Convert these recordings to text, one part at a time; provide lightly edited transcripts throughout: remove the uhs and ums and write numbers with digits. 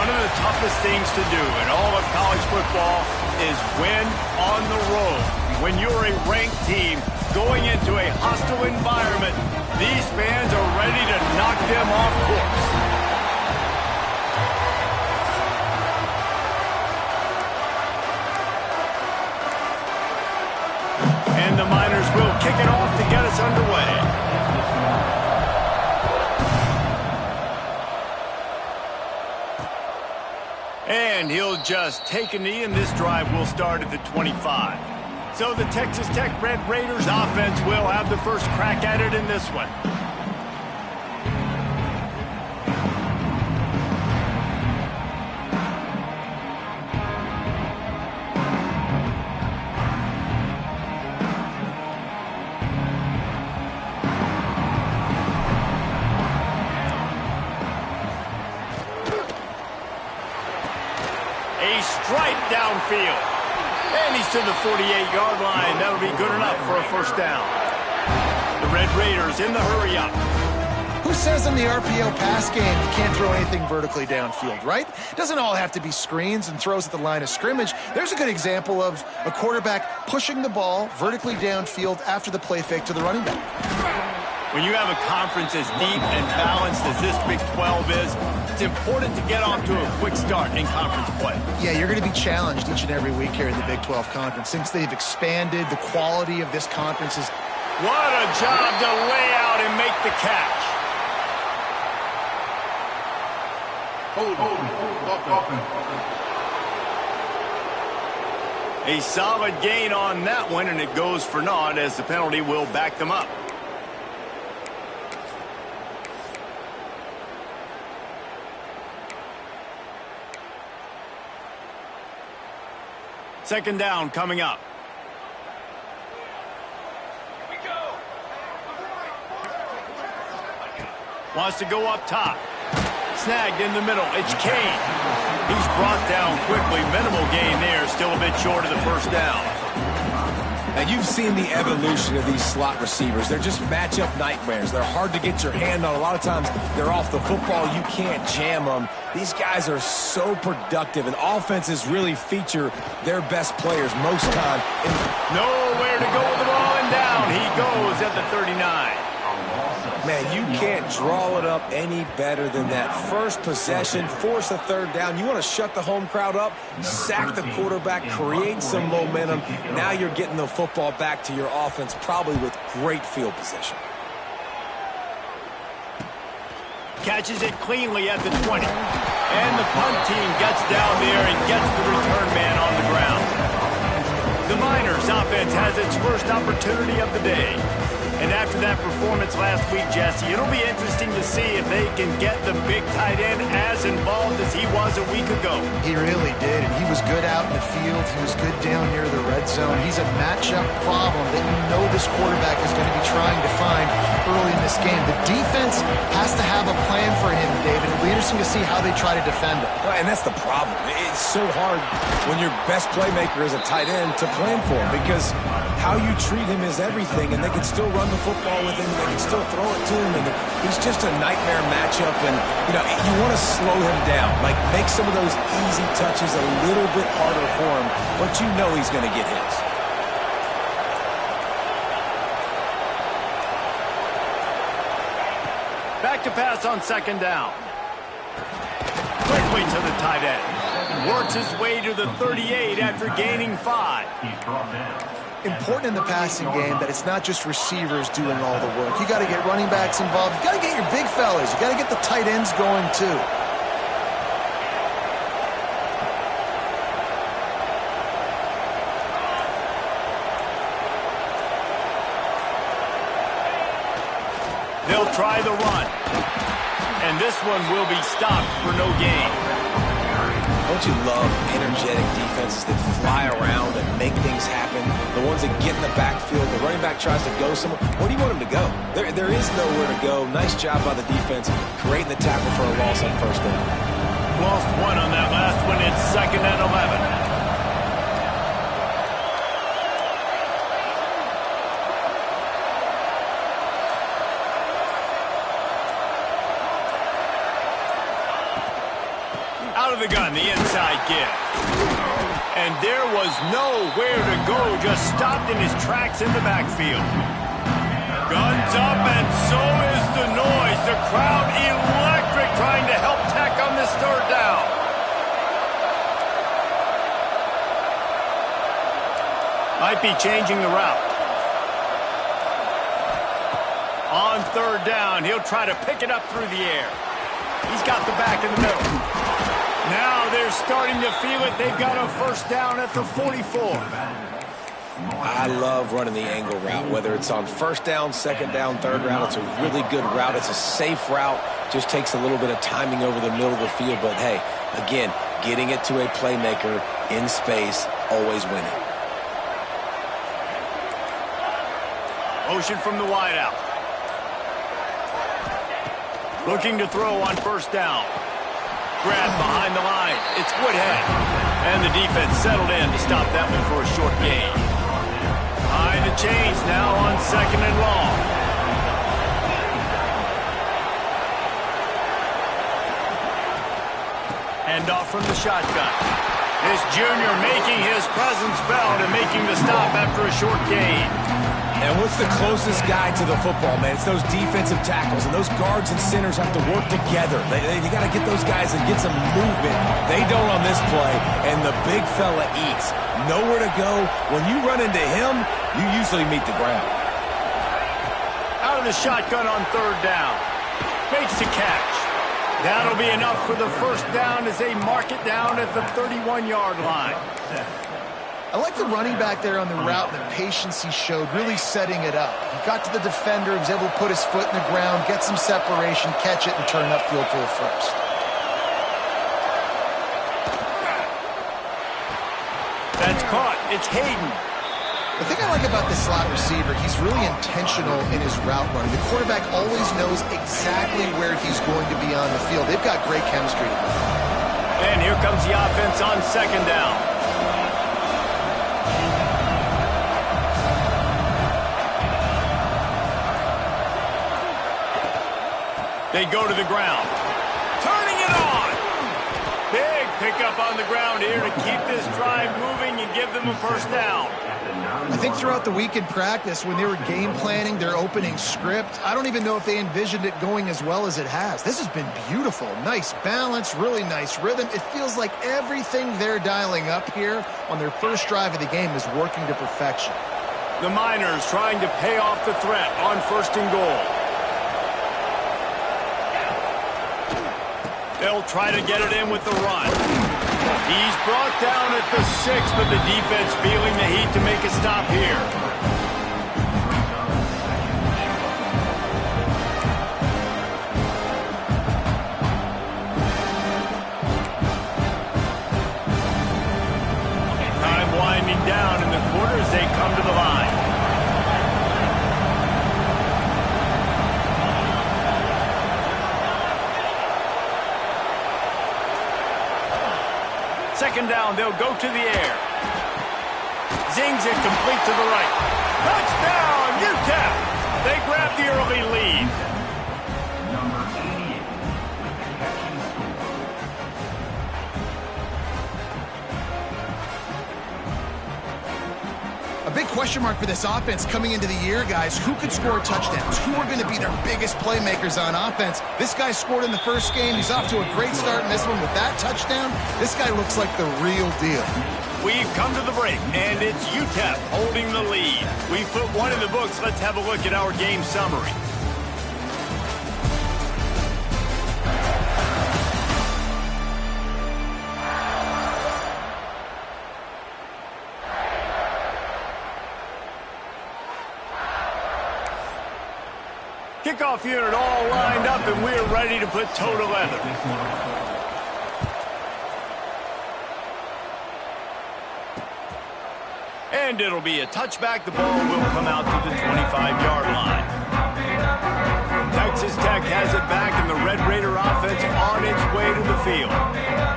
One of the toughest things to do in all of college football is win on the road. When you're a ranked team going into a hostile environment, these fans are ready to knock them off course. And the Miners will kick it off to get us underway. And he'll just take a knee, and this drive will start at the 25. So the Texas Tech Red Raiders offense will have the first crack at it in this one. Straight downfield. And he's to the 48-yard line. That'll be good enough for a first down. The Red Raiders in the hurry-up. Who says in the RPO pass game you can't throw anything vertically downfield, right? It doesn't all have to be screens and throws at the line of scrimmage. There's a good example of a quarterback pushing the ball vertically downfield after the play fake to the running back. When you have a conference as deep and balanced as this Big 12 is, it's important to get off to a quick start in conference play. Yeah, you're going to be challenged each and every week here in the Big 12 Conference. Since they've expanded, the quality of this conference is... What a job to lay out and make the catch. A solid gain on that one, and it goes for naught as the penalty will back them up. Second down coming up. Here we go. Wants to go up top. Snagged in the middle. It's Kane. He's brought down quickly. Minimal gain there. Still a bit short of the first down. And you've seen the evolution of these slot receivers. They're just matchup nightmares. They're hard to get your hand on. A lot of times they're off the football. You can't jam them. These guys are so productive, and offenses really feature their best players most time. Nowhere to go with the ball, and down he goes at the 39. Man, you can't draw it up any better than that. First possession, force a third down. You want to shut the home crowd up, sack the quarterback, create some momentum. Now you're getting the football back to your offense, probably with great field position. Catches it cleanly at the 20. And the punt team gets down there and gets the return man on the ground. The Miners offense has its first opportunity of the day. And after that performance last week, Jesse, it'll be interesting to see if they can get the big tight end as involved as he was a week ago. He really did, and he was good out in the field. He was good down near the red zone. He's a matchup problem that you know this quarterback is going to be trying to find early in this game. The defense has to have a plan for him, David. It'll be interesting to see how they try to defend him. And that's the problem. It's so hard when your best playmaker is a tight end to plan for him, because how you treat him is everything, and they can still run the football with him, they can still throw it to him, and he's just a nightmare matchup. And you want to slow him down, like make some of those easy touches a little bit harder for him, but you know he's going to get his. Back to pass on second down. Quickly to the tight end. Works his way to the 38 after gaining 5. Important in the passing game that it's not just receivers doing all the work. You got to get running backs involved. You got to get your big fellas. You got to get the tight ends going too. They'll try the run. And this one will be stopped for no gain. Don't you love energetic defenses that fly around and make things happen? The ones that get in the backfield, the running back tries to go somewhere. Where do you want him to go? There is nowhere to go. Nice job by the defense, creating the tackle for a loss on first down. Lost one on that last one. It's 2nd and 11. Out Out of the gun, the inside give. And there was nowhere to go, just stopped in his tracks in the backfield. Guns up, and so is the noise. The crowd electric, trying to help Tech on this third down. Might be changing the route. On third down, he'll try to pick it up through the air. He's got the back in the middle. Now they're starting to feel it. They've got a first down at the 44. I love running the angle route, whether it's on first down, second down, third down. It's a really good route. It's a safe route. Just takes a little bit of timing over the middle of the field. But, hey, again, getting it to a playmaker in space, always winning. Motion from the wideout. Looking to throw on first down. Grab behind the line. It's Woodhead. And the defense settled in to stop that one for a short gain. Behind the chains now on second and long. Handoff from the shotgun. This junior making his presence felt and making the stop after a short gain. And what's the closest guy to the football, man? It's those defensive tackles, and those guards and centers have to work together. They got to get those guys and get some movement. They don't on this play, and the big fella eats. Nowhere to go. When you run into him, you usually meet the ground. Out of the shotgun on third down. Makes the catch. That'll be enough for the first down as they mark it down at the 31-yard line. I like the running back there on the route and the patience he showed, really setting it up. He got to the defender, was able to put his foot in the ground, get some separation, catch it, and turn upfield for the first. That's caught. It's Hayden. The thing I like about this slot receiver, he's really intentional in his route running. The quarterback always knows exactly where he's going to be on the field. They've got great chemistry together. And here comes the offense on second down. They go to the ground. Turning it on. Big pickup on the ground here to keep this drive moving and give them a first down. I think throughout the week in practice, when they were game planning their opening script, I don't even know if they envisioned it going as well as it has. This has been beautiful. Nice balance, really nice rhythm. It feels like everything they're dialing up here on their first drive of the game is working to perfection. The Miners trying to pay off the threat on first and goal. They'll try to get it in with the run. He's brought down at the 6, but the defense feeling the heat to make a stop here. Time winding down in the quarter as they come to the line. Second down, they'll go to the air. Zings it complete to the right. Touchdown, UTEP! They grab the early lead. A big question mark for this offense coming into the year, guys. Who could score touchdowns? Who are going to be their biggest playmakers on offense? This guy scored in the first game. He's off to a great start in this one with that touchdown. This guy looks like the real deal. We've come to the break, and it's UTEP holding the lead. We've put one in the books. Let's have a look at our game summary. Kickoff unit all lined up, and we're ready to put toe to leather. And it'll be a touchback. The ball will come out to the 25-yard line. Texas Tech has it back, and the Red Raider offense on its way to the field.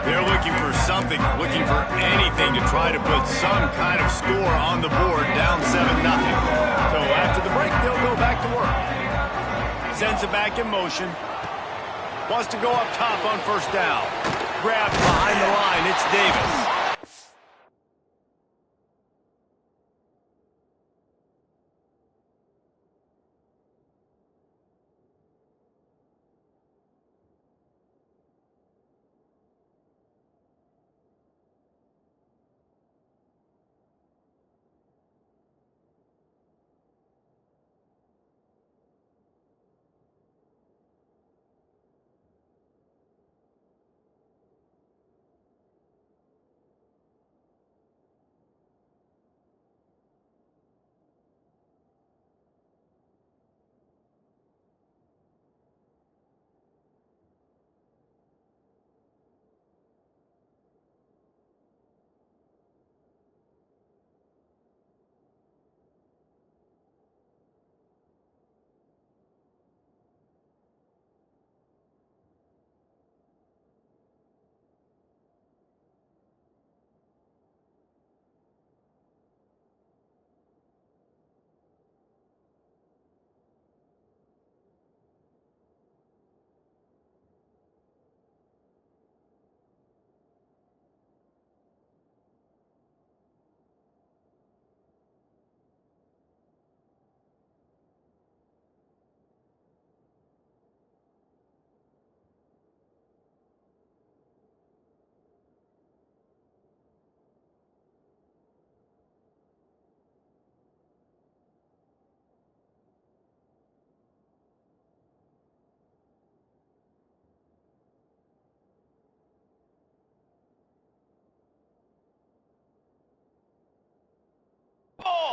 They're looking for something, looking for anything to try to put some kind of score on the board, down 7-0. So after the break, they'll go back to work. Sends it back in motion. Wants to go up top on first down. grabbed behind the line. It's Davis.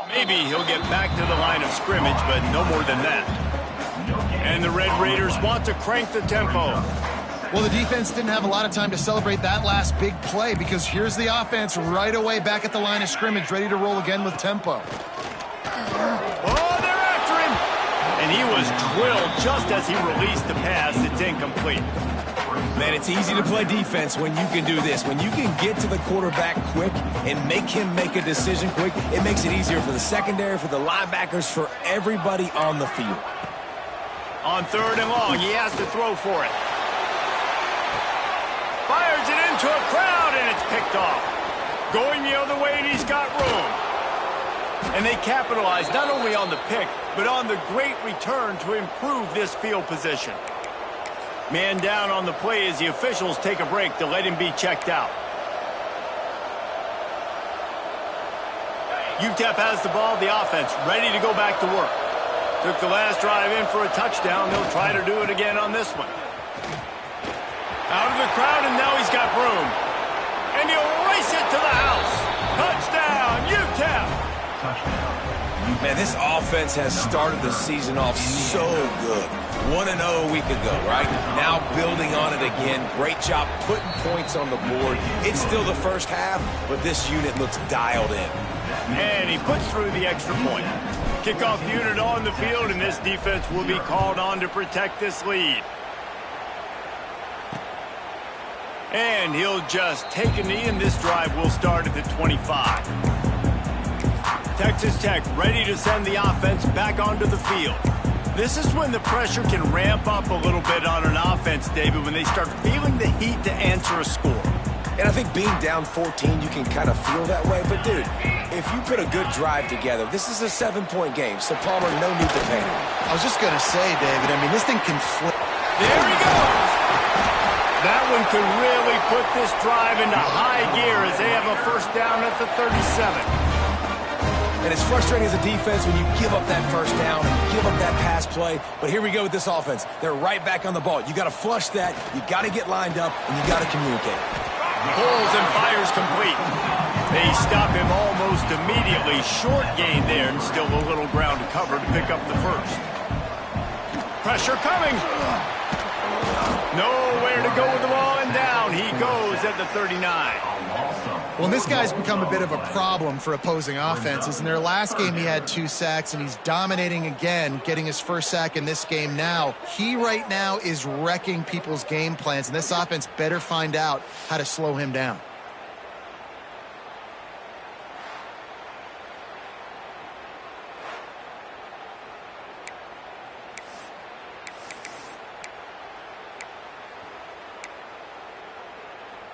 Maybe he'll get back to the line of scrimmage, but no more than that. And the Red Raiders want to crank the tempo. Well, the defense didn't have a lot of time to celebrate that last big play because here's the offense right away back at the line of scrimmage, ready to roll again with tempo. Oh, they're after him! And he was drilled just as he released the pass. It's incomplete. Man, it's easy to play defense when you can do this. When you can get to the quarterback quick and make him make a decision quick, it makes it easier for the secondary, for the linebackers, for everybody on the field. On 3rd and long, he has to throw for it. Fires it into a crowd, and it's picked off. Going the other way, and he's got room. And they capitalize not only on the pick, but on the great return to improve this field position. Man down on the play as the officials take a break to let him be checked out. UTEP has the ball, the offense ready to go back to work. Took the last drive in for a touchdown. They'll try to do it again on this one. Out of the crowd, and now he's got room. And he'll race it to the house. Touchdown, UTEP! Man, this offense has started the season off so good. 1-0 a week ago, right? Now building on it again. Great job putting points on the board. It's still the first half, but this unit looks dialed in. And he puts through the extra point. Kickoff unit on the field, and this defense will be called on to protect this lead. And he'll just take a knee, and this drive will start at the 25. Texas Tech ready to send the offense back onto the field. This is when the pressure can ramp up a little bit on an offense, David, when they start feeling the heat to answer a score. And I think being down 14, you can kind of feel that way. But, dude, if you put a good drive together, this is a 7-point game. So, Palmer, no need to panic. I was just going to say, David, I mean, this thing can flip. There he goes! That one could really put this drive into high gear as they have a first down at the 37. And it's frustrating as a defense when you give up that first down and give up that pass play. But here we go with this offense. They're right back on the ball. You got to flush that. You got to get lined up, and you got to communicate. Pulls and fires complete. They stop him almost immediately. Short gain there, and still a little ground to cover to pick up the first. Pressure coming. Nowhere to go with the ball, and down he goes at the 39. Well, this guy's become a bit of a problem for opposing offenses. In their last game, he had 2 sacks, and he's dominating again, getting his first sack in this game now. He right now is wrecking people's game plans, and this offense better find out how to slow him down.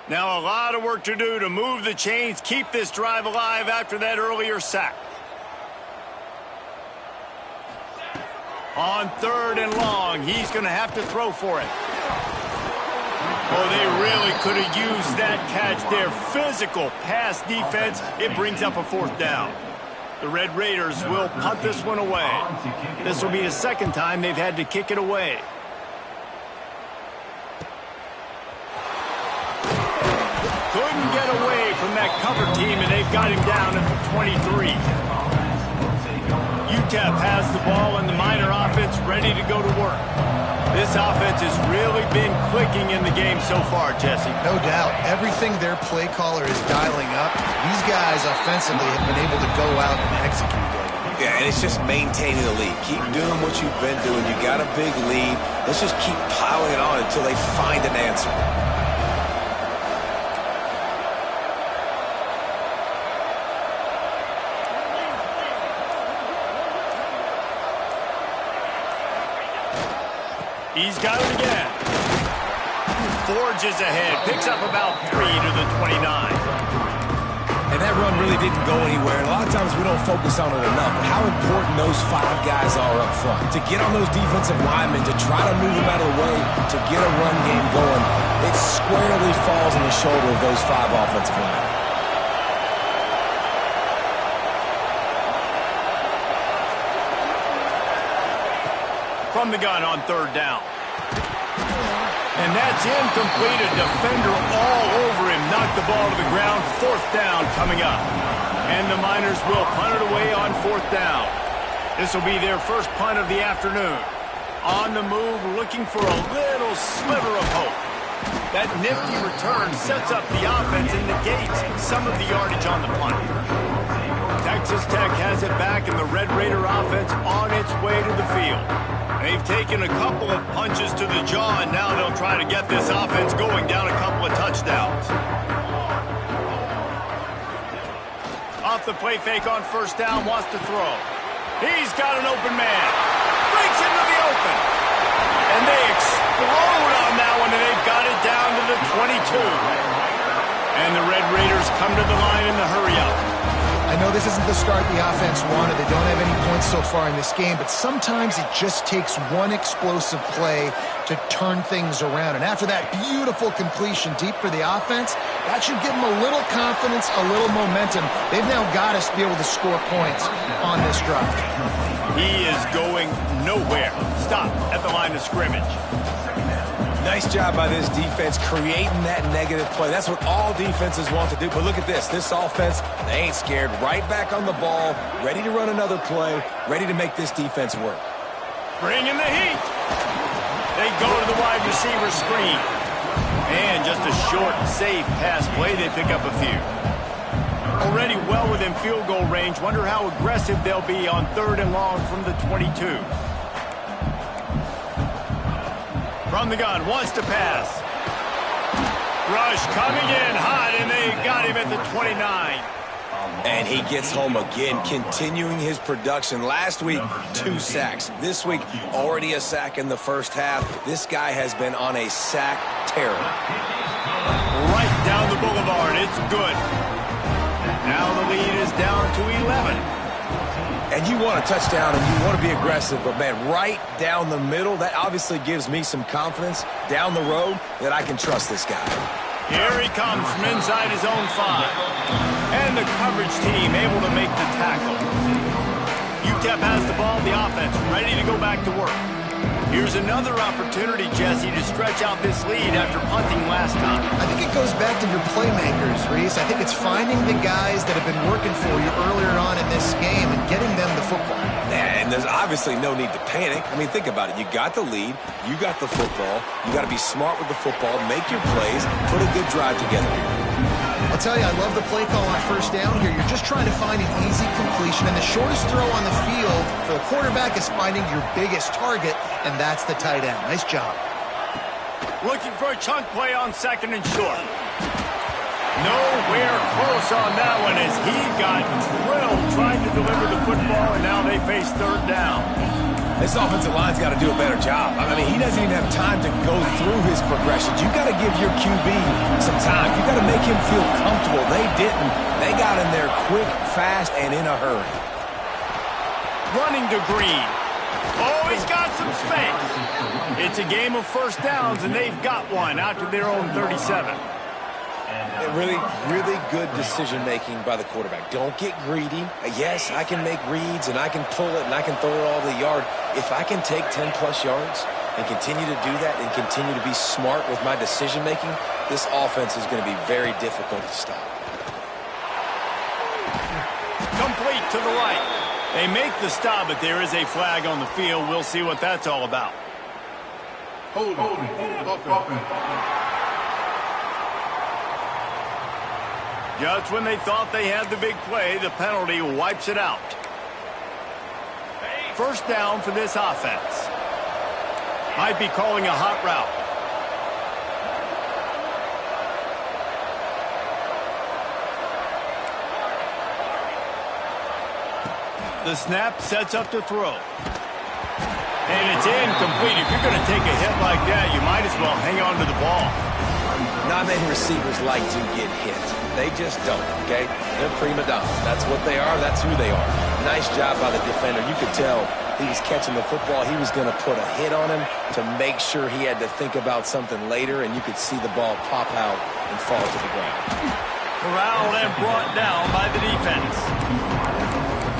Now a lot of work to do to move the chains, keep this drive alive after that earlier sack. On 3rd and long, he's going to have to throw for it. Oh, they really could have used that catch there. Physical pass defense. It brings up a 4th down. The Red Raiders will punt this one away. This will be the 2nd time they've had to kick it away. Couldn't get away from that cover team, and they've got him down at the 23. UTEP has the ball, and the Miner offense ready to go to work. This offense has really been clicking in the game so far, Jesse. No doubt. Everything their play caller is dialing up, these guys offensively have been able to go out and execute. Yeah, and it's just maintaining the lead. Keep doing what you've been doing. You got a big lead. Let's just keep piling it on until they find an answer. He's got it again. Forges ahead. Picks up about 3 to the 29. And that run really didn't go anywhere. And a lot of times we don't focus on it enough. But how important those 5 guys are up front. To get on those defensive linemen, to try to move them out of the way, to get a run game going, it squarely falls on the shoulder of those 5 offensive linemen. From the gun on 3rd down. And that's incomplete. A defender all over him. Knocked the ball to the ground. 4th down coming up. And the Miners will punt it away on 4th down. This will be their first punt of the afternoon. On the move, looking for a little sliver of hope. That nifty return sets up the offense and negates some of the yardage on the punt. Texas Tech has it back, and the Red Raider offense on its way to the field. They've taken a couple of punches to the jaw, and now they'll try to get this offense going down a couple of touchdowns. Off the play fake on 1st down, wants to throw. He's got an open man. Breaks into the open. And they explode on that one, and they've got it down to the 22. And the Red Raiders come to the line in the hurry-up. I know this isn't the start the offense wanted. They don't have any points so far in this game, but sometimes it just takes one explosive play to turn things around. And after that beautiful completion deep for the offense, that should give them a little confidence, a little momentum. They've now got us to be able to score points on this drive. He is going nowhere. Stop at the line of scrimmage. Nice job by this defense creating that negative play. That's what all defenses want to do. But look at this. This offense, they ain't scared. Right back on the ball, ready to run another play, ready to make this defense work. Bring in the heat. They go to the wide receiver screen. And just a short, safe pass play. They pick up a few. Already well within field goal range. Wonder how aggressive they'll be on 3rd and long from the 22. From the gun, wants to pass. Rush coming in hot, and they got him at the 29. And he gets home again, continuing his production. Last week, 2 sacks. This week, already a sack in the 1st half. This guy has been on a sack terror. Right down the boulevard. It's good. Now the lead is down to 11. And you want a touchdown and you want to be aggressive, but, man, right down the middle, that obviously gives me some confidence down the road that I can trust this guy. Here he comes from inside his own 5. And the coverage team able to make the tackle. UTEP has the ball, the offense ready to go back to work. Here's another opportunity, Jesse, to stretch out this lead after punting last time. I think it goes back to your playmakers, Reese. I think it's finding the guys that have been working for you earlier on in this game and getting them the football. And there's obviously no need to panic. I mean, think about it. You got the lead. You got the football. You got to be smart with the football. Make your plays. Put a good drive together here. I'll tell you, I love the play call on 1st down here. You're just trying to find an easy completion, and the shortest throw on the field for the quarterback is finding your biggest target, and that's the tight end. Nice job. Looking for a chunk play on 2nd and short. Nowhere close on that one as he got drilled trying to deliver the football, and now they face 3rd down. This offensive line's got to do a better job. I mean, he doesn't even have time to go through his progressions. You got to give your QB some time. You got to make him feel comfortable. They didn't. They got in there quick, fast, and in a hurry. Running to Green. Oh, he's got some space. It's a game of first downs, and they've got one out to their own 37. Really, really good decision-making by the quarterback. Don't get greedy. Yes, I can make reads, and I can pull it, and I can throw it all the yard. If I can take 10-plus yards and continue to do that and continue to be smart with my decision-making, this offense is going to be very difficult to stop. Complete to the right. They make the stop, but there is a flag on the field. We'll see what that's all about. Hold on. Just when they thought they had the big play, the penalty wipes it out. First down for this offense. Might be calling a hot route. The snap sets up to throw. And it's incomplete. If you're going to take a hit like that, you might as well hang on to the ball. Not many receivers like to get hit. They just don't, okay? They're prima donnas. That's what they are. That's who they are. Nice job by the defender. You could tell he was catching the football. He was going to put a hit on him to make sure he had to think about something later, and you could see the ball pop out and fall to the ground. Corralled and brought down by the defense.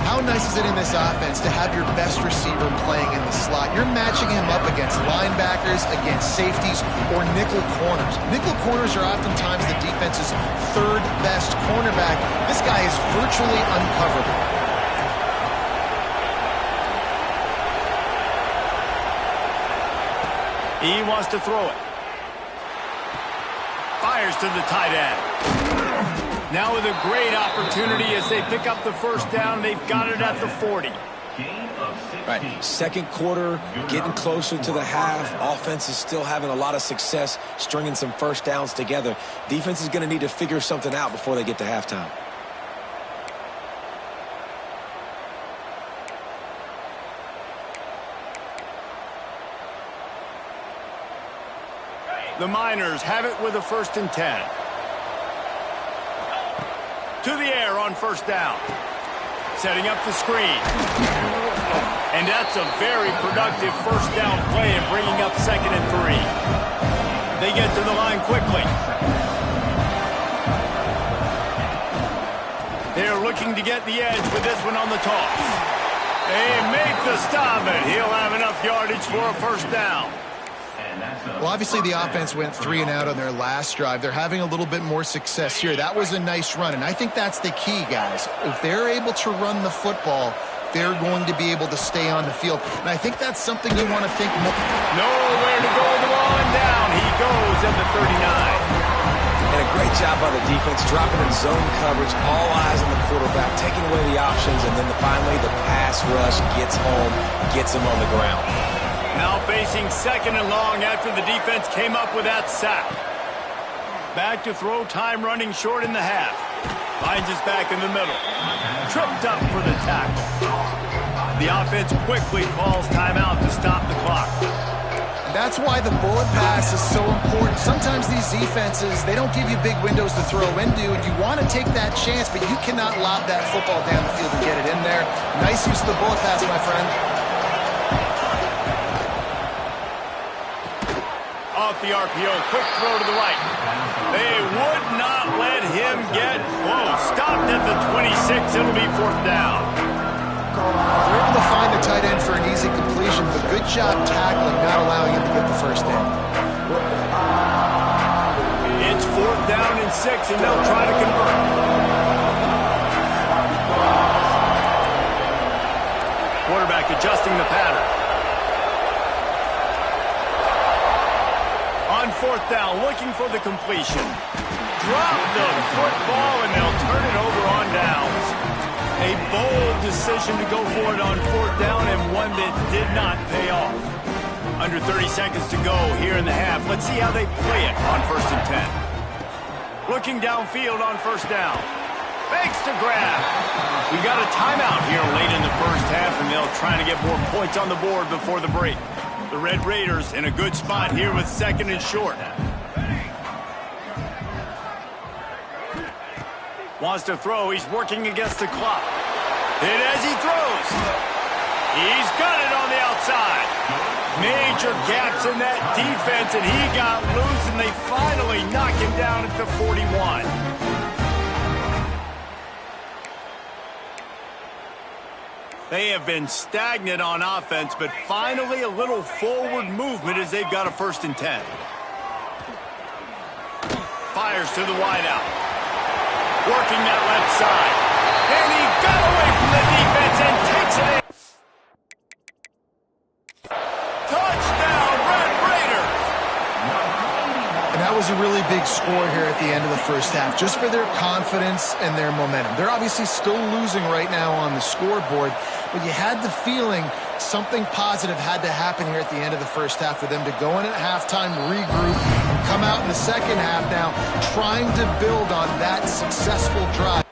How nice is it in this offense to have your best receiver playing in the slot? You're matching him up against linebackers, against safeties, or nickel corners. Nickel corners are oftentimes the defense's third best cornerback. This guy is virtually uncoverable. He wants to throw it. Fires to the tight end. Now with a great opportunity as they pick up the first down. They've got it at the 40. Right, second quarter, getting closer to the half. Offense is still having a lot of success stringing some first downs together. Defense is going to need to figure something out before they get to halftime. The Miners have it with a 1st and 10. To the air on first down. Setting up the screen. And that's a very productive first down play and bringing up 2nd and 3. They get to the line quickly. They're looking to get the edge with this one on the toss. They make the stop, and he'll have enough yardage for a first down. Well, obviously the offense went 3 and out on their last drive. They're having a little bit more success here. That was a nice run, and I think that's the key, guys. If they're able to run the football, they're going to be able to stay on the field. And I think that's something you want to think more. Nowhere to go with the ball, and down he goes at the 39. And a great job by the defense, dropping in zone coverage, all eyes on the quarterback, taking away the options, and then finally the pass rush gets home, gets him on the ground. Now facing 2nd and long after the defense came up with that sack. Back to throw, time running short in the half. Finds his back in the middle. Tripped up for the tackle. The offense quickly calls timeout to stop the clock. That's why the bullet pass is so important. Sometimes these defenses, they don't give you big windows to throw into, and you want to take that chance, but you cannot lob that football down the field and get it in there. Nice use of the bullet pass, my friend. Off the RPO, quick throw to the right. They would not let him get close. Stopped at the 26, it'll be 4th down. They're able to find the tight end for an easy completion, but good job tackling, not allowing him to get the first down. It's 4th down and 6, and they'll try to convert. Quarterback adjusting the pattern. On 4th down, looking for the completion. Drop the football, and they'll turn it over on downs. A bold decision to go for it on 4th down, and one that did not pay off. Under 30 seconds to go here in the half. Let's see how they play it on 1st and 10. Looking downfield on 1st down. Makes the grab. We got a timeout here late in the first half, and they'll try to get more points on the board before the break. The Red Raiders in a good spot here with 2nd and short. Wants to throw. He's working against the clock. Hit as he throws. He's got it on the outside. Major gaps in that defense, and he got loose, and they finally knock him down at the 41. They have been stagnant on offense, but finally a little forward movement as they've got a 1st and 10. Fires to the wideout. Working that left side. And he got away from the defense and takes it in. Touchdown, Red Raiders! And that was a really big score here at the end of the first half, just for their confidence and their momentum. They're obviously still losing right now on the scoreboard, but you had the feeling something positive had to happen here at the end of the first half for them to go in at halftime, regroup, and come out in the second half now trying to build on that successful drive.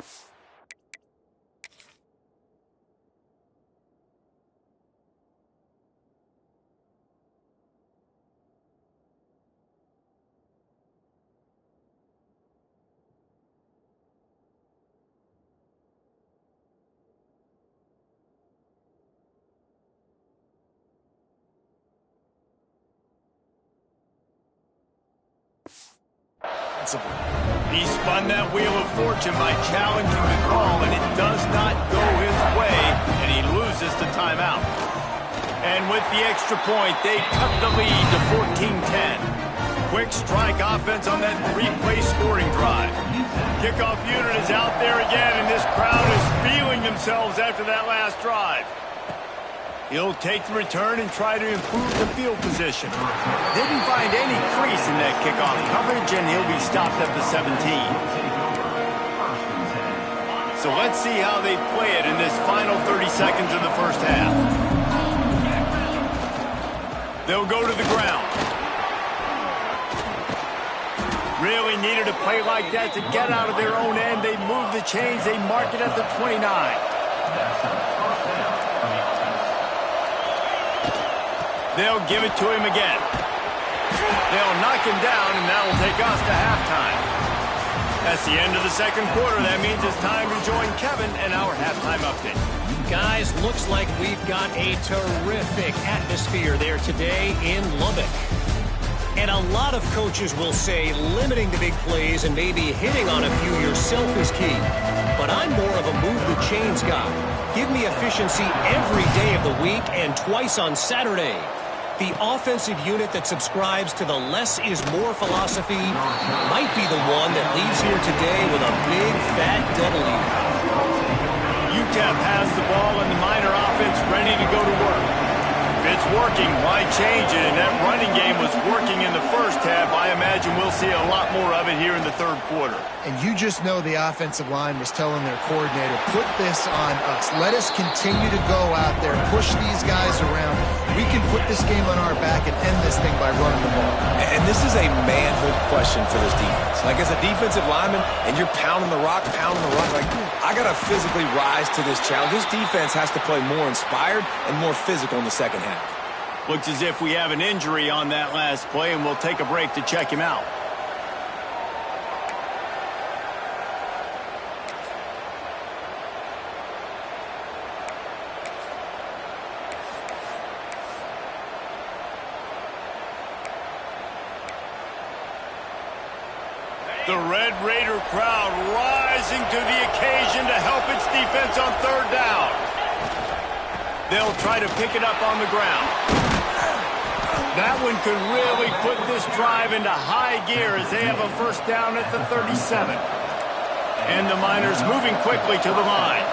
He spun that wheel of fortune by challenging the call, and it does not go his way, and he loses the timeout. And with the extra point, they cut the lead to 14-10. Quick strike offense on that 3-play scoring drive. Kickoff unit is out there again, and this crowd is feeling themselves after that last drive. He'll take the return and try to improve the field position. Didn't find any crease in that kickoff coverage, and he'll be stopped at the 17. So let's see how they play it in this final 30 seconds of the first half. They'll go to the ground. Really needed a play like that to get out of their own end. They move the chains. They mark it at the 29. They'll give it to him again. They'll knock him down, and that will take us to halftime. That's the end of the second quarter. That means it's time to join Kevin and our halftime update. Guys, looks like we've got a terrific atmosphere there today in Lubbock. And a lot of coaches will say limiting the big plays and maybe hitting on a few yourself is key. But I'm more of a move the chains guy. Give me efficiency every day of the week and twice on Saturday. The offensive unit that subscribes to the less is more philosophy might be the one that leaves here today with a big, fat W. UTEP has the ball and the Miner offense ready to go to work. If it's working, why change it? And that running game was working in the first half. I imagine we'll see a lot more of it here in the third quarter. And you just know the offensive line was telling their coordinator, put this on us. Let us continue to go out there, push these guys around. We can put this game on our back and end this thing by running the ball. And this is a manhood question for this defense. Like, as a defensive lineman, and you're pounding the rock, like, I got to physically rise to this challenge. This defense has to play more inspired and more physical in the second half. Looks as if we have an injury on that last play, and we'll take a break to check him out. The Red Raider crowd rising to the occasion to help its defense on third down. They'll try to pick it up on the ground. That one could really put this drive into high gear as they have a first down at the 37. And the Miners moving quickly to the line.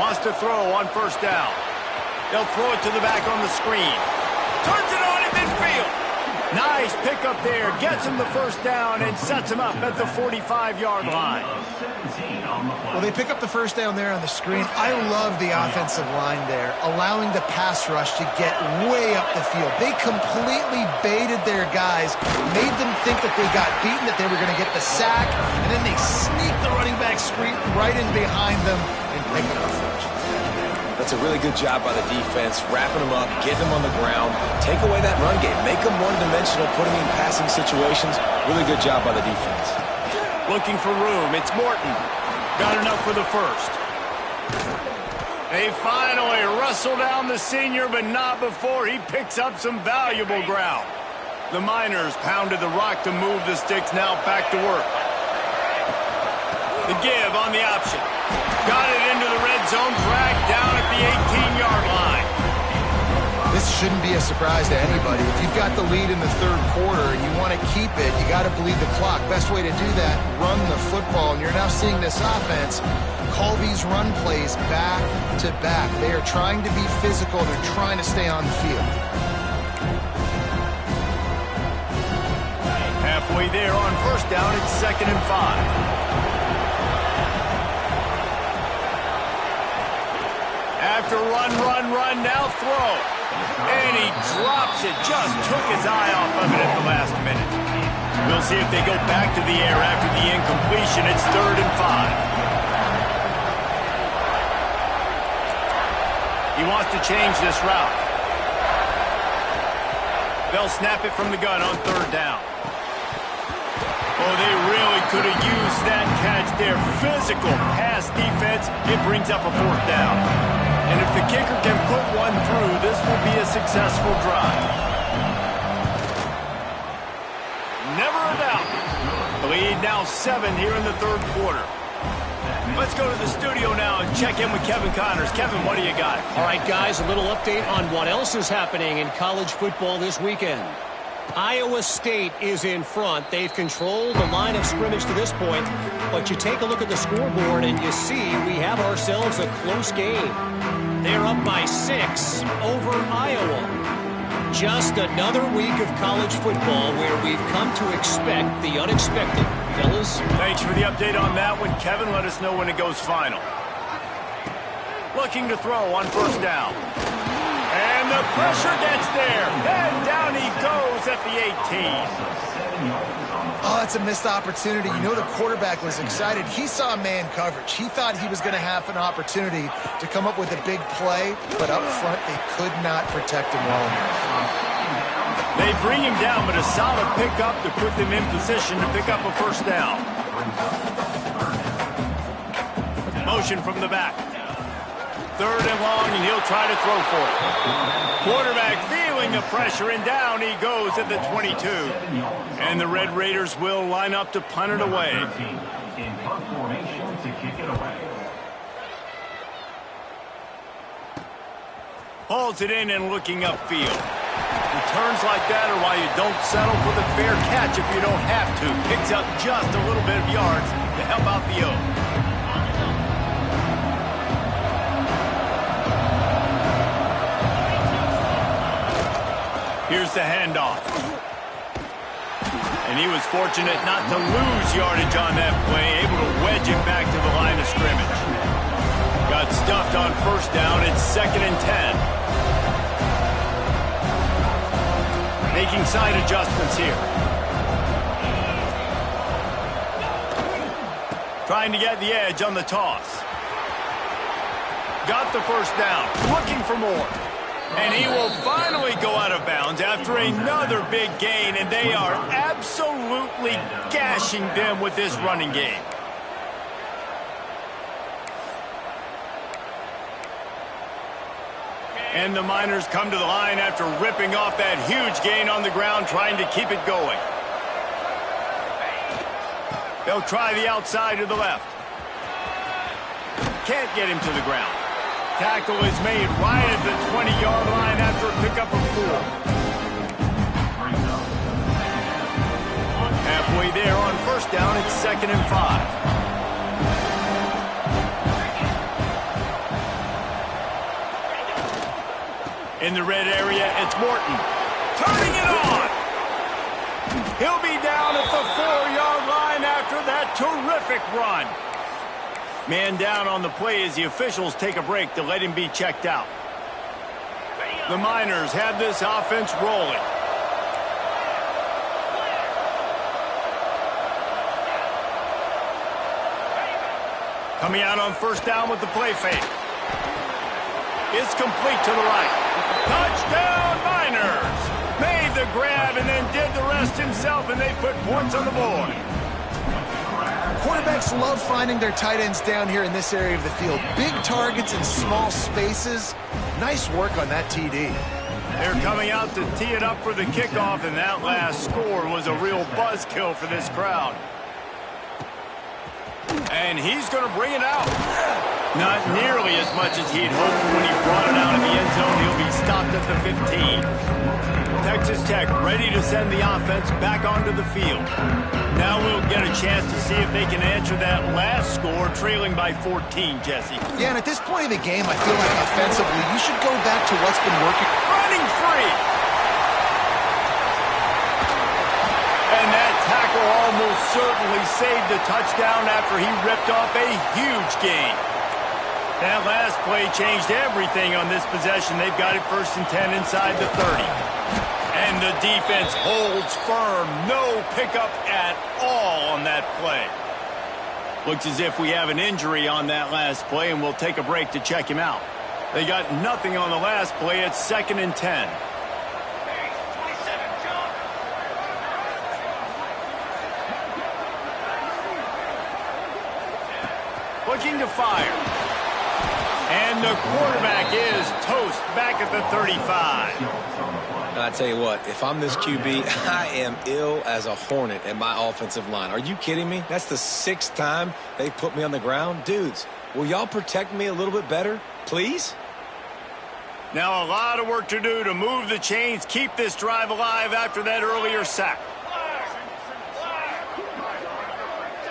Wants to throw on first down. They'll throw it to the back on the screen. Turns it on in midfield. Nice pickup there. Gets him the first down and sets him up at the 45-yard line. Well, they pick up the first down there on the screen. I love the offensive line there, allowing the pass rush to get way up the field. They completely baited their guys, made them think that they got beaten, that they were going to get the sack, and then they sneak the running back screen right in behind them and pick up the first. That's a really good job by the defense, wrapping them up, getting them on the ground, take away that run game, make them one-dimensional, put them in passing situations. Really good job by the defense. Looking for room. It's Morton. Got enough for the first. They finally wrestle down the senior, but not before he picks up some valuable ground. The Miners pounded the rock to move the sticks, now back to work. The give on the option. Got it into the red zone, dragged down at the 18-yard line. This shouldn't be a surprise to anybody. If you've got the lead in the third quarter and you want to keep it, you got to bleed the clock. Best way to do that, run the football. And you're now seeing this offense call these run plays back to back. They are trying to be physical. They're trying to stay on the field. Halfway there on first down, it's 2nd and 5. After run, now throw. And he drops it. Just took his eye off of it at the last minute. We'll see if they go back to the air after the incompletion. It's 3rd and 5. He wants to change this route. They'll snap it from the gun on 3rd down. Oh, they really could have used that catch there. Physical pass defense. It brings up a 4th down. And if the kicker can put one through, this will be a successful drive. Never a doubt. The lead now 7 here in the third quarter. Let's go to the studio now and check in with Kevin Connors. Kevin, what do you got? All right, guys, a little update on what else is happening in college football this weekend. Iowa State is in front. They've controlled the line of scrimmage to this point, but you take a look at the scoreboard and you see we have ourselves a close game. They're up by 6 over Iowa. Just another week of college football where we've come to expect the unexpected. Fellas? Thanks for the update on that one, Kevin. Let us know when it goes final. Looking to throw on first down. And the pressure gets there. And down he goes at the 18. Oh, it's a missed opportunity. You know the quarterback was excited. He saw man coverage. He thought he was going to have an opportunity to come up with a big play, but up front they could not protect him well enough. They bring him down, but a solid pickup to put them in position to pick up a first down. Motion from the back. 3rd and long, and he'll try to throw for it. Quarterback feeling the pressure, and down he goes at the 22. And the Red Raiders will line up to punt it away. Hauls it in and looking upfield. Returns like that are why you don't settle for the fair catch if you don't have to. Picks up just a little bit of yards to help out the O. Here's the handoff. And he was fortunate not to lose yardage on that play, able to wedge it back to the line of scrimmage. Got stuffed on first down. It's 2nd and 10. Making side adjustments here. Trying to get the edge on the toss. Got the first down. Looking for more. And he will finally go out of bounds after another big gain, and they are absolutely gashing them with this running game. And the Miners come to the line after ripping off that huge gain on the ground, trying to keep it going. They'll try the outside to the left. Can't get him to the ground. Tackle is made right at the 20-yard line after a pickup of 4. Halfway there on first down, it's 2nd and 5. In the red area, it's Morton. Turning it on! He'll be down at the 4-yard line after that terrific run. Man down on the play as the officials take a break to let him be checked out. The Miners have this offense rolling. Coming out on first down with the play fake. It's complete to the right. Touchdown, Miners! Made the grab and then did the rest himself, and they put points on the board. Quarterbacks love finding their tight ends down here in this area of the field. Big targets in small spaces. Nice work on that TD. They're coming out to tee it up for the kickoff, and that last score was a real buzzkill for this crowd. And he's going to bring it out. Not nearly as much as he'd hoped when he brought it out of the end zone. He'll be stopped at the 15. Texas Tech ready to send the offense back onto the field. Now we'll get a chance to see if they can answer that last score, trailing by 14, Jesse. Yeah, and at this point of the game, I feel like offensively, you should go back to what's been working. Running free. And that tackle almost certainly saved the touchdown after he ripped off a huge gain. That last play changed everything on this possession. They've got it 1st and 10 inside the 30. And the defense holds firm. No pickup at all on that play. Looks as if we have an injury on that last play, and we'll take a break to check him out. They got nothing on the last play. It's 2nd and 10. Looking to fire. And the quarterback is toast back at the 35. I tell you what, if I'm this QB, I am ill as a hornet in my offensive line. Are you kidding me? That's the 6th time they've put me on the ground. Dudes, will y'all protect me a little bit better, please? Now a lot of work to do to move the chains, keep this drive alive after that earlier sack.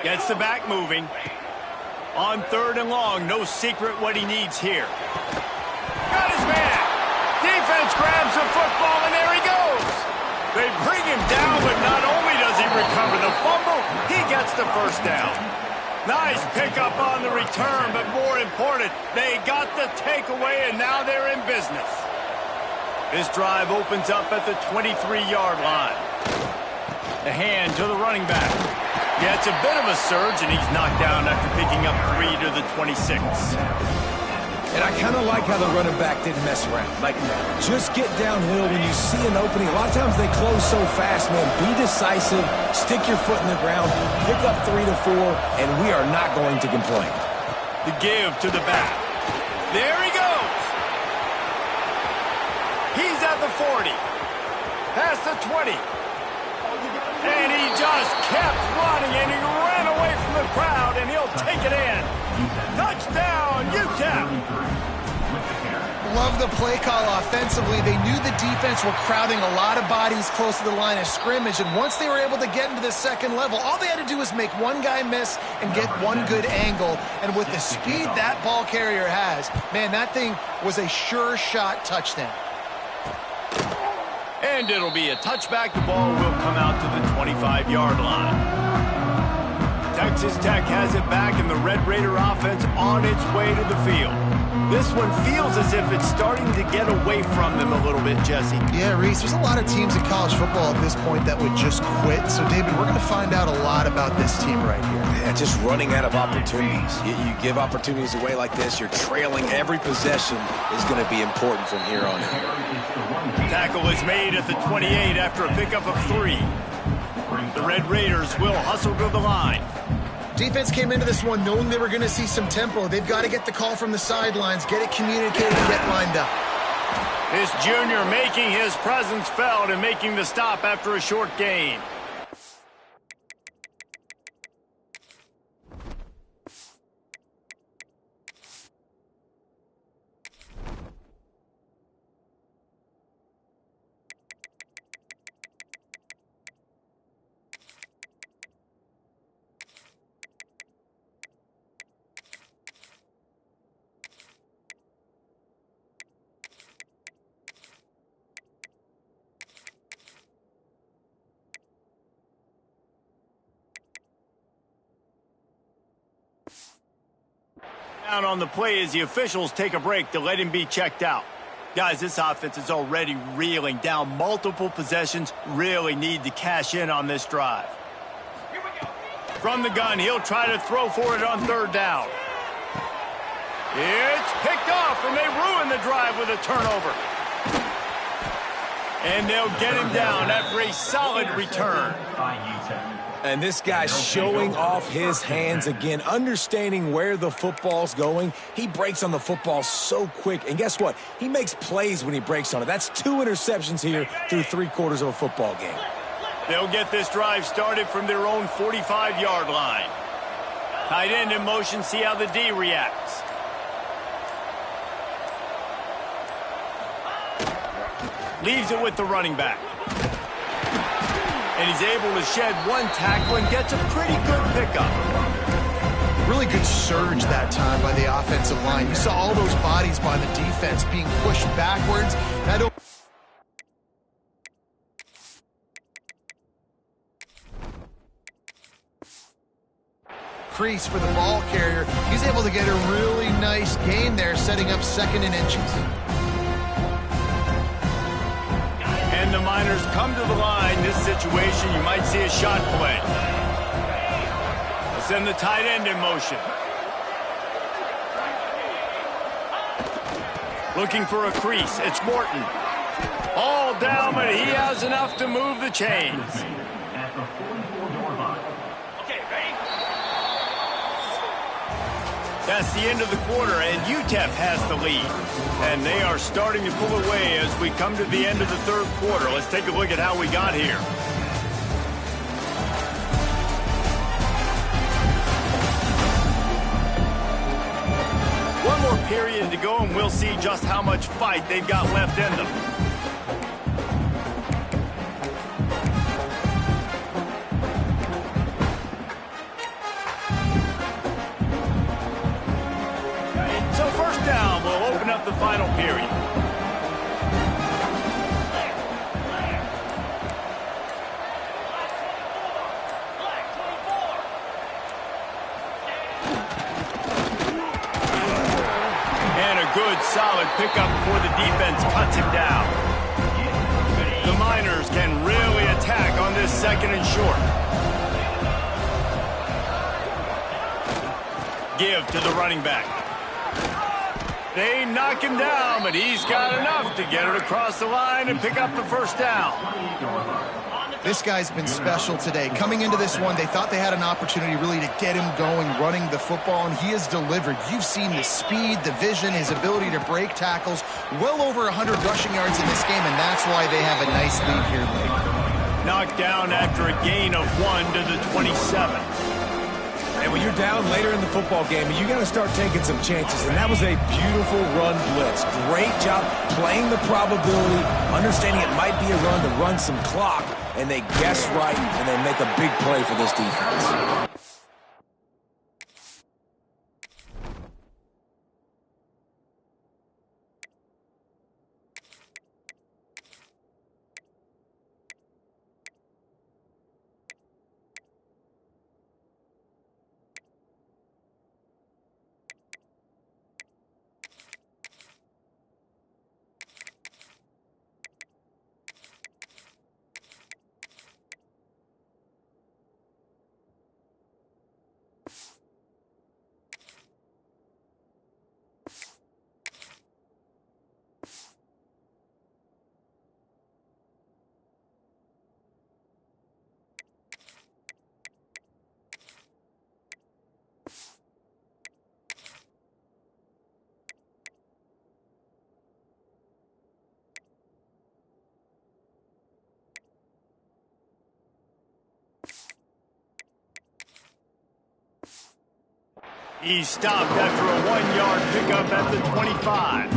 Gets the back moving. On 3rd and long, no secret what he needs here. Got his man. Defense grabs the football, and there he goes. They bring him down, but not only does he recover the fumble, he gets the first down. Nice pickup on the return, but more important, they got the takeaway, and now they're in business. This drive opens up at the 23-yard line. The hand to the running back. Yeah, it's a bit of a surge, and he's knocked down after picking up 3 to the 26. And I kind of like how the running back didn't mess around. Like, just get downhill when you see an opening. A lot of times they close so fast, man. Be decisive, stick your foot in the ground, pick up 3 to 4, and we are not going to complain. The give to the back. There he goes. He's at the 40. Past the 20. And he just kept running, and he ran away from the crowd, and he'll take it in. Touchdown, UTEP. Love the play call offensively. They knew the defense were crowding a lot of bodies close to the line of scrimmage, and once they were able to get into the second level, all they had to do was make one guy miss and get one good angle. And with the speed that ball carrier has, man, that thing was a sure shot touchdown. And it'll be a touchback. The ball will come out to the 25-yard line. Texas Tech has it back, and the Red Raider offense on its way to the field. This one feels as if it's starting to get away from them a little bit, Jesse. Yeah, Reese, there's a lot of teams in college football at this point that would just quit. So, David, we're going to find out a lot about this team right here. Yeah, just running out of opportunities. You give opportunities away like this, you're trailing. Every possession is going to be important from here on in. Tackle is made at the 28 after a pickup of 3. The Red Raiders will hustle to the line. Defense came into this one knowing they were going to see some tempo. They've got to get the call from the sidelines, get it communicated, and get lined up. This junior making his presence felt and making the stop after a short gain. down on the play as the officials take a break to let him be checked out. Guys, this offense is already reeling down multiple possessions. Really need to cash in on this drive. From the gun, he'll try to throw for it on third down. It's picked off, and they ruin the drive with a turnover. And they'll get him down after a solid return. And this guy's showing off his hands again, understanding where the football's going. He breaks on the football so quick. And guess what? He makes plays when he breaks on it. That's 2 interceptions here through 3/4 of a football game. They'll get this drive started from their own 45-yard line. Tight end in motion, see how the D reacts. Leaves it with the running back. And he's able to shed one tackle and gets a pretty good pickup. Really good surge that time by the offensive line. You saw all those bodies by the defense being pushed backwards. Crease for the ball carrier. He's able to get a really nice gain there, setting up 2nd and inches. And the Miners come to the line. This situation, you might see a shot play. They'll send the tight end in motion. Looking for a crease. It's Morton. All down, but he has enough to move the chains. That's the end of the quarter, and UTEP has the lead. And they are starting to pull away as we come to the end of the 3rd quarter. Let's take a look at how we got here. One more period to go, and we'll see just how much fight they've got left in them. The final period. And a good solid pickup before the defense cuts him down. The Miners can really attack on this 2nd and short. Give to the running back. They knock him down, but he's got enough to get it across the line and pick up the 1st down. This guy's been special today. Coming into this one, they thought they had an opportunity really to get him going, running the football, and he has delivered. You've seen the speed, the vision, his ability to break tackles. Well over 100 rushing yards in this game, and that's why they have a nice lead here late. Knocked down after a gain of 1 to the 27. And when you're down later in the football game, you got to start taking some chances. And that was a beautiful run blitz. Great job playing the probability, understanding it might be a run to run some clock, and they guess right, and they make a big play for this defense. He stopped after a 1-yard pickup at the 25.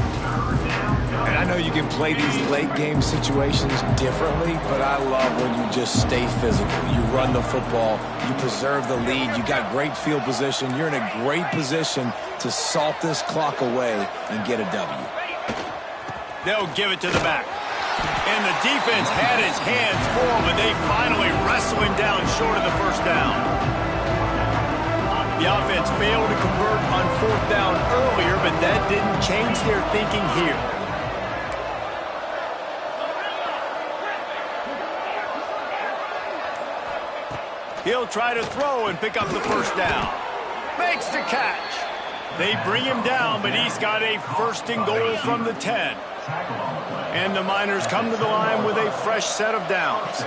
And I know you can play these late game situations differently, but I love when you just stay physical. You run the football, you preserve the lead, you got great field position, you're in a great position to salt this clock away and get a W. They'll give it to the back. And the defense had his hands full, but they finally wrestle him down short of the 1st down. The offense failed to convert on 4th down that didn't change their thinking here. He'll try to throw and pick up the first down. Makes the catch. They bring him down, but he's got a first and goal from the 10. And the Miners come to the line with a fresh set of downs.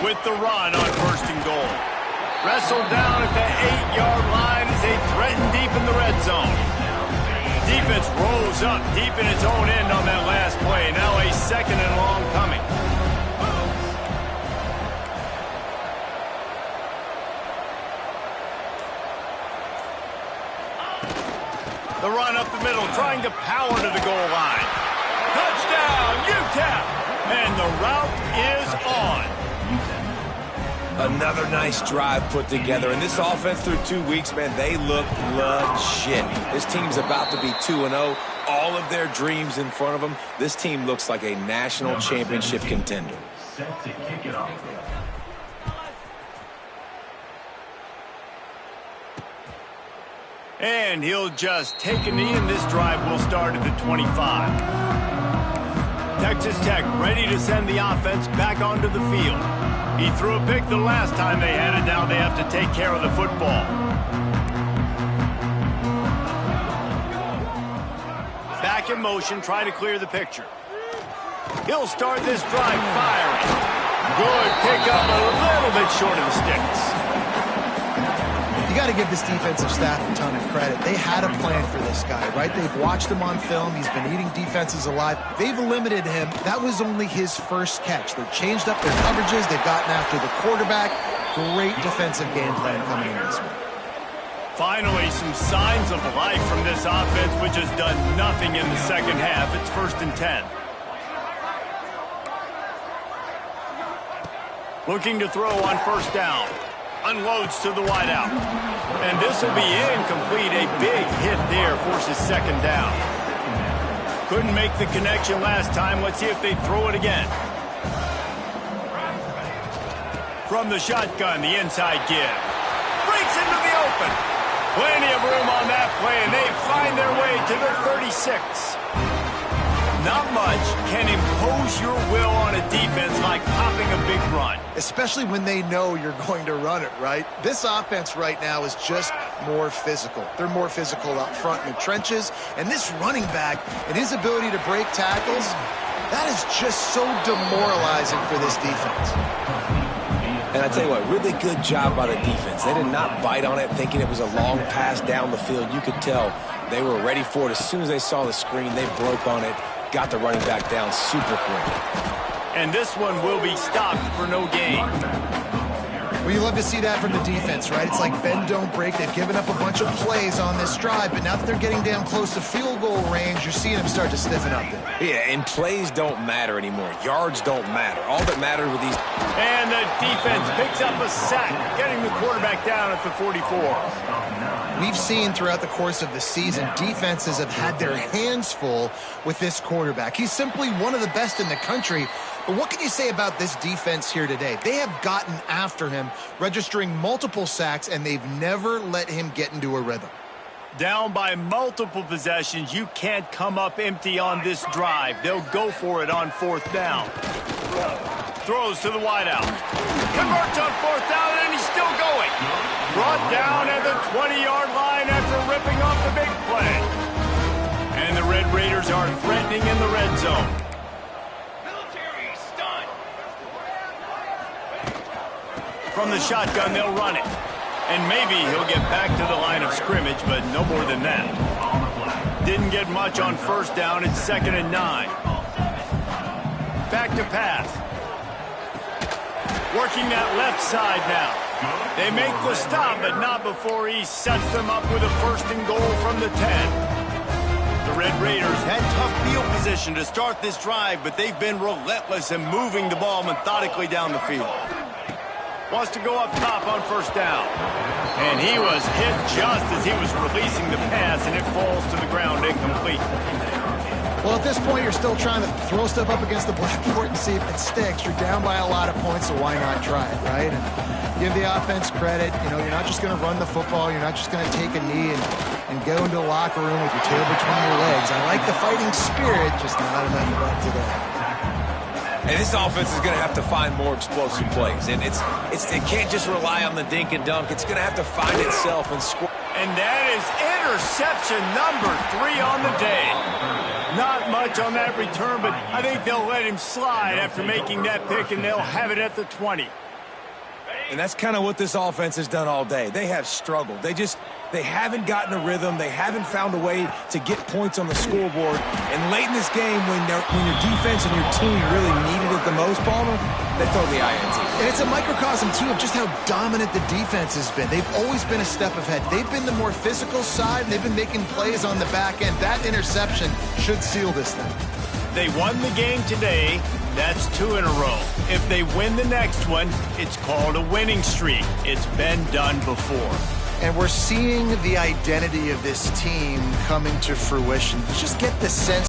With the run on first and goal. Wrestled down at the 8-yard line as they threaten deep in the red zone. Defense rolls up deep in its own end on that last play. Now a second and long coming. The run up the middle, trying to power to the goal line. Touchdown, UTEP! And the route is on. Another nice drive put together. And this offense through 2 weeks, man, they look legit. This team's about to be 2-0. All of their dreams in front of them. This team looks like a national championship contender. Set to kick it off. And he'll just take a knee, and this drive will start at the 25. Texas Tech ready to send the offense back onto the field. He threw a pick the last time they had it. Now they have to take care of the football. Back in motion, try to clear the picture. He'll start this drive firing. Good pickup, a little bit short of the sticks. You got to give this defensive staff a ton of credit. They had a plan for this guy, right? They've watched him on film. He's been eating defenses alive. They've limited him. That was only his first catch. They've changed up their coverages. They've gotten after the quarterback. Great defensive game plan coming in this one. Finally, some signs of life from this offense, which has done nothing in the second half. It's 1st and 10. Looking to throw on first down. Unloads to the wideout. And this will be incomplete. A big hit there forces second down. Couldn't make the connection last time. Let's see if they throw it again. From the shotgun, the inside give. Breaks into the open. Plenty of room on that play, and they find their way to the 36. Not much can impose your will on a defense like popping a big run. Especially when they know you're going to run it, right? This offense right now is just more physical. They're more physical up front in the trenches. And this running back and his ability to break tackles, that is just so demoralizing for this defense. And I tell you what, really good job by the defense. They did not bite on it thinking it was a long pass down the field. You could tell they were ready for it. As soon as they saw the screen, they broke on it. Got the running back down super quick. And this one will be stopped for no gain. Well, you love to see that from the defense, right? It's like bend, don't break. They've given up a bunch of plays on this drive, but now that they're getting down close to field goal range, you're seeing them start to stiffen up there. Yeah, and plays don't matter anymore. Yards don't matter. All that matters with these... And the defense picks up a sack, getting the quarterback down at the 44. We've seen throughout the course of the season, defenses have had their hands full with this quarterback. He's simply one of the best in the country. But what can you say about this defense here today? They have gotten after him, registering multiple sacks, and they've never let him get into a rhythm. Down by multiple possessions, you can't come up empty on this drive. They'll go for it on 4th down. Throws to the wideout. Converts on 4th down, and he's still going. Brought down at the 20-yard line after ripping off the big play. And the Red Raiders are threatening in the red zone. From the shotgun, they'll run it. And maybe he'll get back to the line of scrimmage, but no more than that. Didn't get much on 1st down. It's 2nd and 9. Back to pass. Working that left side now. They make the stop, but not before he sets them up with a 1st and goal from the 10. The Red Raiders had tough field position to start this drive, but they've been relentless in moving the ball methodically down the field. Wants to go up top on 1st down. And he was hit just as he was releasing the pass, and it falls to the ground incomplete. Well, at this point, you're still trying to throw stuff up against the blackboard and see if it sticks. You're down by a lot of points, so why not try it, right? And give the offense credit. You know, you're not just going to run the football. You're not just going to take a knee and go into the locker room with your tail between your legs. I like the fighting spirit, just not enough of that today. And this offense is going to have to find more explosive plays. And it can't just rely on the dink and dunk. It's going to have to find itself and score. And that is interception number 3 on the day. Not much on that return, but I think they'll let him slide after making that pick, and they'll have it at the 20. And that's kind of what this offense has done all day. They have struggled. They haven't gotten a rhythm. They haven't found a way to get points on the scoreboard. And late in this game, when your defense and your team really needed it the most, Palmer, they throw the INT. And it's a microcosm, too, of just how dominant the defense has been. They've always been a step ahead. They've been the more physical side, and they've been making plays on the back end. That interception should seal this thing. They won the game today. That's 2 in a row. If they win the next one, it's called a winning streak. It's been done before. And we're seeing the identity of this team coming to fruition. You just get the sense